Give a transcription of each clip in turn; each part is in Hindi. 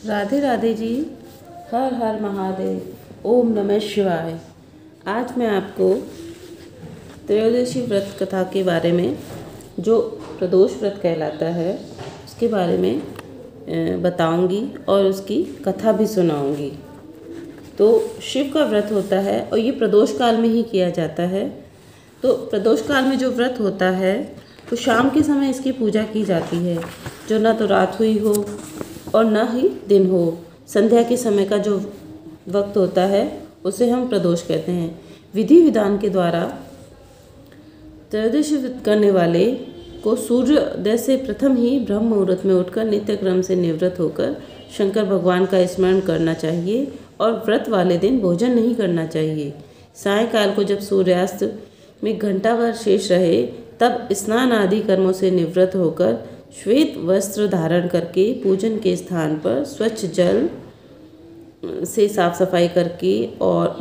राधे राधे जी। हर हर महादेव। ओम नमः शिवाय। आज मैं आपको त्रयोदशी व्रत कथा के बारे में, जो प्रदोष व्रत कहलाता है, उसके बारे में बताऊंगी और उसकी कथा भी सुनाऊंगी। तो शिव का व्रत होता है और ये प्रदोष काल में ही किया जाता है। तो प्रदोष काल में जो व्रत होता है तो शाम के समय इसकी पूजा की जाती है, जो ना तो रात हुई हो और ना ही दिन हो। संध्या के समय का जो वक्त होता है उसे हम प्रदोष कहते हैं। विधि विधान के द्वारा त्रयोदशी व्रत करने वाले को सूर्योदय से प्रथम ही ब्रह्म मुहूर्त में उठकर नित्य क्रम से निवृत्त होकर शंकर भगवान का स्मरण करना चाहिए और व्रत वाले दिन भोजन नहीं करना चाहिए। सायंकाल को जब सूर्यास्त में घंटा भर शेष रहे तब स्नान आदि कर्मों से निवृत्त होकर श्वेत वस्त्र धारण करके पूजन के स्थान पर स्वच्छ जल से साफ सफाई करके और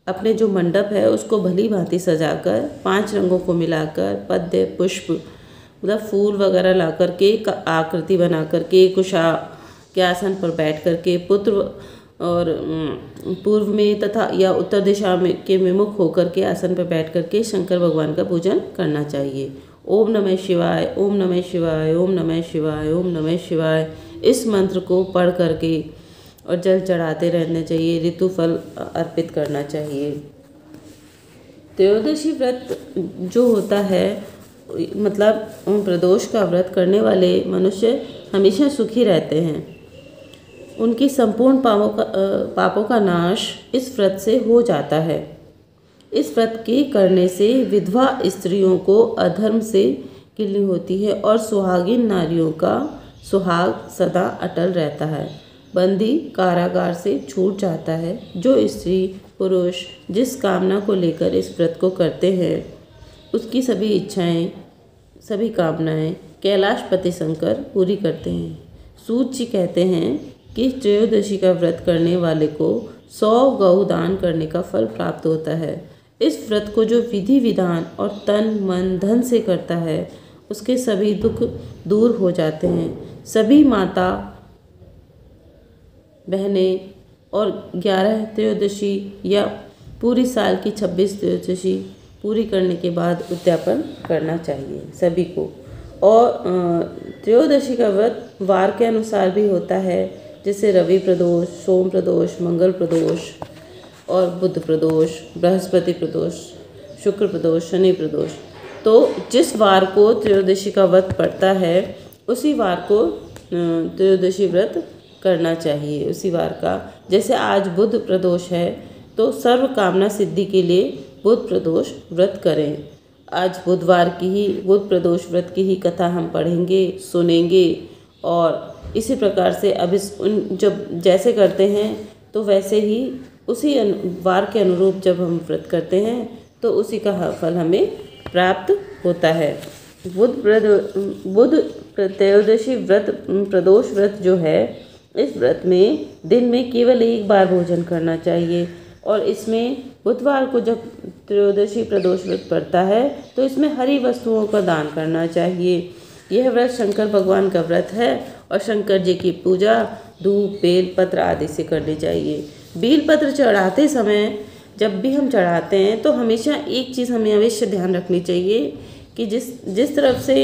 अपने जो मंडप है उसको भली भांति सजाकर 5 रंगों को मिलाकर पद्य पुष्प मतलब फूल वगैरह ला करके आकृति बना करके कुशा के आसन पर बैठ करके पुत्र और पूर्व में तथा या उत्तर दिशा में के विमुख होकर के आसन पर बैठ करके शंकर भगवान का पूजन करना चाहिए। ओम नमः शिवाय, ओम नमः शिवाय, ओम नमः शिवाय, ओम नमः शिवाय इस मंत्र को पढ़ करके और जल चढ़ाते रहना चाहिए। ऋतु फल अर्पित करना चाहिए। त्रयोदशी व्रत जो होता है मतलब प्रदोष का व्रत करने वाले मनुष्य हमेशा सुखी रहते हैं। उनकी संपूर्ण पापों का नाश इस व्रत से हो जाता है। इस व्रत के करने से विधवा स्त्रियों को अधर्म से गिल्ली होती है और सुहागिन नारियों का सुहाग सदा अटल रहता है। बंदी कारागार से छूट जाता है। जो स्त्री पुरुष जिस कामना को लेकर इस व्रत को करते हैं उसकी सभी इच्छाएं, सभी कामनाएं कैलाशपति शंकर पूरी करते हैं। सूत जी कहते हैं कि त्रयोदशी का व्रत करने वाले को 100 गौ दान करने का फल प्राप्त होता है। इस व्रत को जो विधि विधान और तन मन धन से करता है उसके सभी दुख दूर हो जाते हैं। सभी माता बहनें और 11 त्रयोदशी या पूरी साल की 26 त्रयोदशी पूरी करने के बाद उद्यापन करना चाहिए सभी को। और त्रयोदशी का व्रत वार के अनुसार भी होता है, जैसे रवि प्रदोष, सोम प्रदोष, मंगल प्रदोष और बुध प्रदोष, बृहस्पति प्रदोष, शुक्र प्रदोष, शनि प्रदोष। तो जिस वार को त्रयोदशी का व्रत पड़ता है उसी वार को त्रयोदशी व्रत करना चाहिए। उसी वार का, जैसे आज बुध प्रदोष है तो सर्व कामना सिद्धि के लिए बुध प्रदोष व्रत करें। आज बुधवार की ही बुध प्रदोष व्रत की ही कथा हम पढ़ेंगे, सुनेंगे और इसी प्रकार से अब जब जैसे करते हैं तो वैसे ही उसी वार के अनुरूप जब हम व्रत करते हैं तो उसी का फल हमें प्राप्त होता है। बुध त्रयोदशी व्रत प्रदोष व्रत जो है, इस व्रत में दिन में केवल एक बार भोजन करना चाहिए और इसमें बुधवार को जब त्रयोदशी प्रदोष व्रत पड़ता है तो इसमें हरी वस्तुओं का दान करना चाहिए। यह व्रत शंकर भगवान का व्रत है और शंकर जी की पूजा धूप बेल पत्र आदि से करनी चाहिए। बेल पत्र चढ़ाते समय जब भी हम चढ़ाते हैं तो हमेशा एक चीज़ हमें अवश्य ध्यान रखनी चाहिए कि जिस तरफ से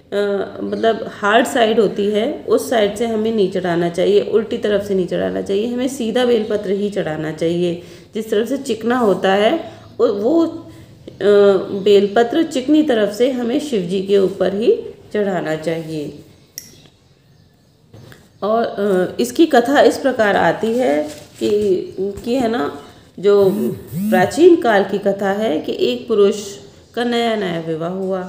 मतलब हार्ड साइड होती है उस साइड से हमें नहीं चढ़ाना चाहिए, उल्टी तरफ से नहीं चढ़ाना चाहिए। हमें सीधा बेलपत्र ही चढ़ाना चाहिए। जिस तरफ से चिकना होता है वो बेलपत्र चिकनी तरफ से हमें शिव जी के ऊपर ही चढ़ाना चाहिए। और इसकी कथा इस प्रकार आती है कि है ना, जो प्राचीन काल की कथा है कि एक पुरुष का नया नया विवाह हुआ।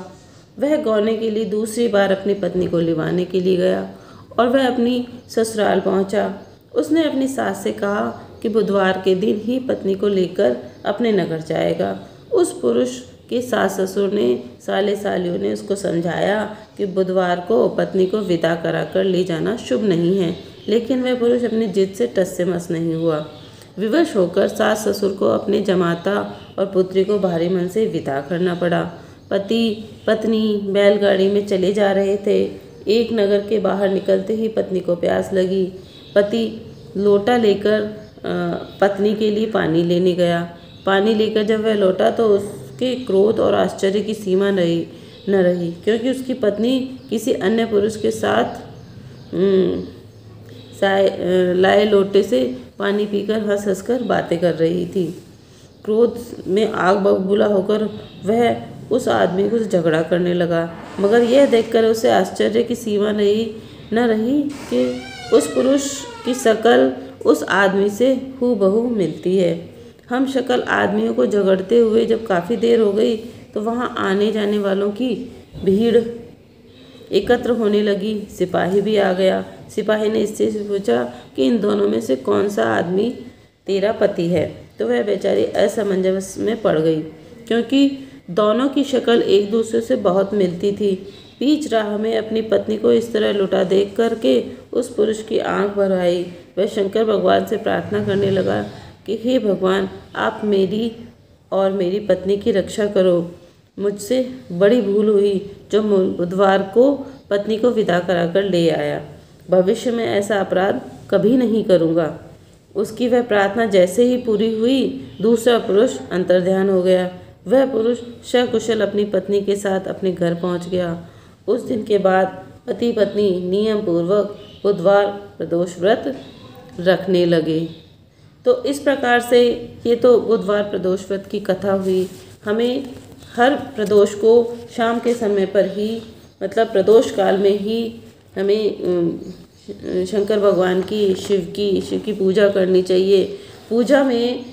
वह गौने के लिए दूसरी बार अपनी पत्नी को लिवाने के लिए गया और वह अपनी ससुराल पहुंचा। उसने अपनी सास से कहा कि बुधवार के दिन ही पत्नी को लेकर अपने नगर जाएगा। उस पुरुष के सास ससुर ने, साले सालियों ने उसको समझाया कि बुधवार को पत्नी को विदा कराकर ले जाना शुभ नहीं है, लेकिन वह पुरुष अपनी जिद से टस से मस नहीं हुआ। विवश होकर सास ससुर को अपने जमाता और पुत्री को भारी मन से विदा करना पड़ा। पति पत्नी बैलगाड़ी में चले जा रहे थे। एक नगर के बाहर निकलते ही पत्नी को प्यास लगी। पति लोटा लेकर पत्नी के लिए पानी लेने गया। पानी लेकर जब वह लौटा तो उसके क्रोध और आश्चर्य की सीमा न रही, क्योंकि उसकी पत्नी किसी अन्य पुरुष के साथ लाए लोटे से पानी पीकर हंस हंस कर बातें कर रही थी। क्रोध में आग बबूला होकर वह उस आदमी को झगड़ा करने लगा, मगर यह देखकर उसे आश्चर्य की सीमा न रही कि उस पुरुष की शक्ल उस आदमी से हूबहू मिलती है। हम शक्ल आदमियों को झगड़ते हुए जब काफ़ी देर हो गई तो वहाँ आने जाने वालों की भीड़ एकत्र होने लगी। सिपाही भी आ गया। सिपाही ने स्त्री से पूछा कि इन दोनों में से कौन सा आदमी तेरा पति है। तो वह बेचारी असमंजस में पड़ गई, क्योंकि दोनों की शक्ल एक दूसरे से बहुत मिलती थी। बीच राह में अपनी पत्नी को इस तरह लुटा देख करके उस पुरुष की आंख भर आई। वह शंकर भगवान से प्रार्थना करने लगा कि हे भगवान, आप मेरी और मेरी पत्नी की रक्षा करो। मुझसे बड़ी भूल हुई जो बुधवार को पत्नी को विदा कराकर ले आया। भविष्य में ऐसा अपराध कभी नहीं करूँगा। उसकी वह प्रार्थना जैसे ही पूरी हुई, दूसरा पुरुष अंतर्ध्यान हो गया। वह पुरुष सकुशल अपनी पत्नी के साथ अपने घर पहुंच गया। उस दिन के बाद पति पत्नी नियम पूर्वक बुधवार प्रदोष व्रत रखने लगे। तो इस प्रकार से ये तो बुधवार प्रदोष व्रत की कथा हुई। हमें हर प्रदोष को शाम के समय पर ही, मतलब प्रदोष काल में ही, हमें शंकर भगवान की शिव की पूजा करनी चाहिए। पूजा में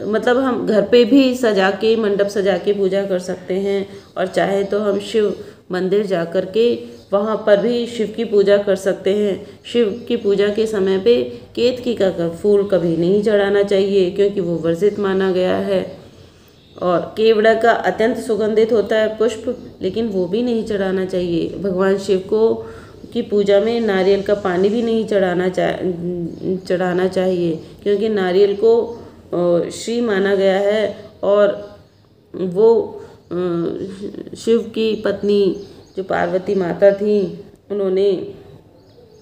मतलब हम घर पे भी सजा के, मंडप सजा के पूजा कर सकते हैं, और चाहे तो हम शिव मंदिर जा कर के वहाँ पर भी शिव की पूजा कर सकते हैं। शिव की पूजा के समय पे केतकी का फूल कभी नहीं चढ़ाना चाहिए, क्योंकि वो वर्जित माना गया है। और केवड़ा का अत्यंत सुगंधित होता है पुष्प, लेकिन वो भी नहीं चढ़ाना चाहिए। भगवान शिव को की पूजा में नारियल का पानी भी नहीं चढ़ाना चाहिए, क्योंकि नारियल को श्री माना गया है। और वो शिव की पत्नी जो पार्वती माता थी, उन्होंने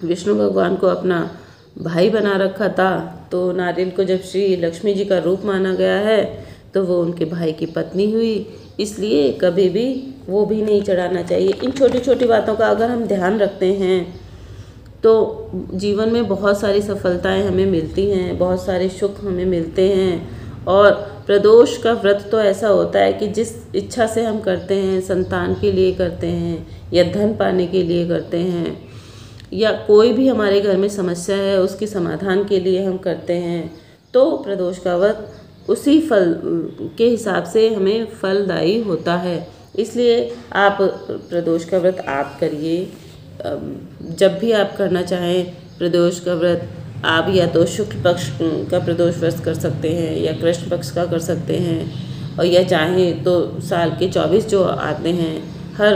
विष्णु भगवान को अपना भाई बना रखा था। तो नारियल को जब श्री लक्ष्मी जी का रूप माना गया है, तो वो उनके भाई की पत्नी हुई, इसलिए कभी भी वो भी नहीं चढ़ाना चाहिए। इन छोटी छोटी बातों का अगर हम ध्यान रखते हैं तो जीवन में बहुत सारी सफलताएं हमें मिलती हैं, बहुत सारे सुख हमें मिलते हैं। और प्रदोष का व्रत तो ऐसा होता है कि जिस इच्छा से हम करते हैं, संतान के लिए करते हैं या धन पाने के लिए करते हैं, या कोई भी हमारे घर में समस्या है उसके समाधान के लिए हम करते हैं, तो प्रदोष का व्रत उसी फल के हिसाब से हमें फलदायी होता है। इसलिए आप प्रदोष का व्रत आप करिए। जब भी आप करना चाहें प्रदोष का व्रत, आप या तो शुक्ल पक्ष का प्रदोष व्रत कर सकते हैं या कृष्ण पक्ष का कर सकते हैं, और या चाहें तो साल के 24 जो आते हैं, हर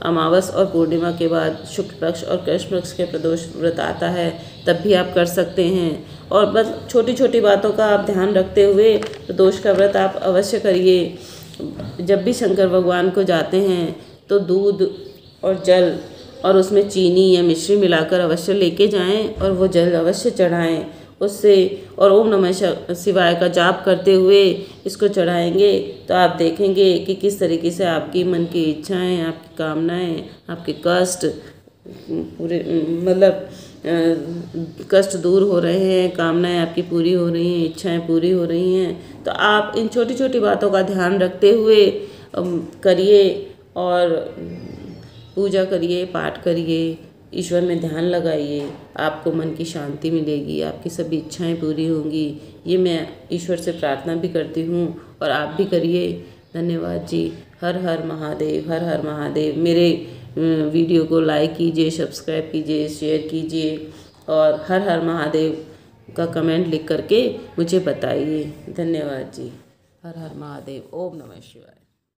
अमावस और पूर्णिमा के बाद शुक्ल पक्ष और कृष्ण पक्ष के प्रदोष व्रत आता है, तब भी आप कर सकते हैं। और बस छोटी छोटी बातों का आप ध्यान रखते हुए प्रदोष का व्रत आप अवश्य करिए। जब भी शंकर भगवान को जाते हैं तो दूध और जल और उसमें चीनी या मिश्री मिलाकर अवश्य लेके जाएं, और वो जल अवश्य चढ़ाएं उससे, और ओम नमः शिवाय का जाप करते हुए इसको चढ़ाएंगे तो आप देखेंगे कि किस तरीके से आपकी मन की इच्छाएं, आपकी कामनाएं, आपके कष्ट पूरे, मतलब कष्ट दूर हो रहे हैं, कामनाएं आपकी पूरी हो रही हैं, इच्छाएं पूरी हो रही हैं। तो आप इन छोटी छोटी बातों का ध्यान रखते हुए करिए, और पूजा करिए, पाठ करिए, ईश्वर में ध्यान लगाइए। आपको मन की शांति मिलेगी, आपकी सभी इच्छाएं पूरी होंगी। ये मैं ईश्वर से प्रार्थना भी करती हूँ, और आप भी करिए। धन्यवाद जी। हर हर महादेव, हर हर महादेव। मेरे वीडियो को लाइक कीजिए, सब्सक्राइब कीजिए, शेयर कीजिए, और हर हर महादेव का कमेंट लिख करके मुझे बताइए। धन्यवाद जी। हर हर महादेव। ओम नमः शिवाय।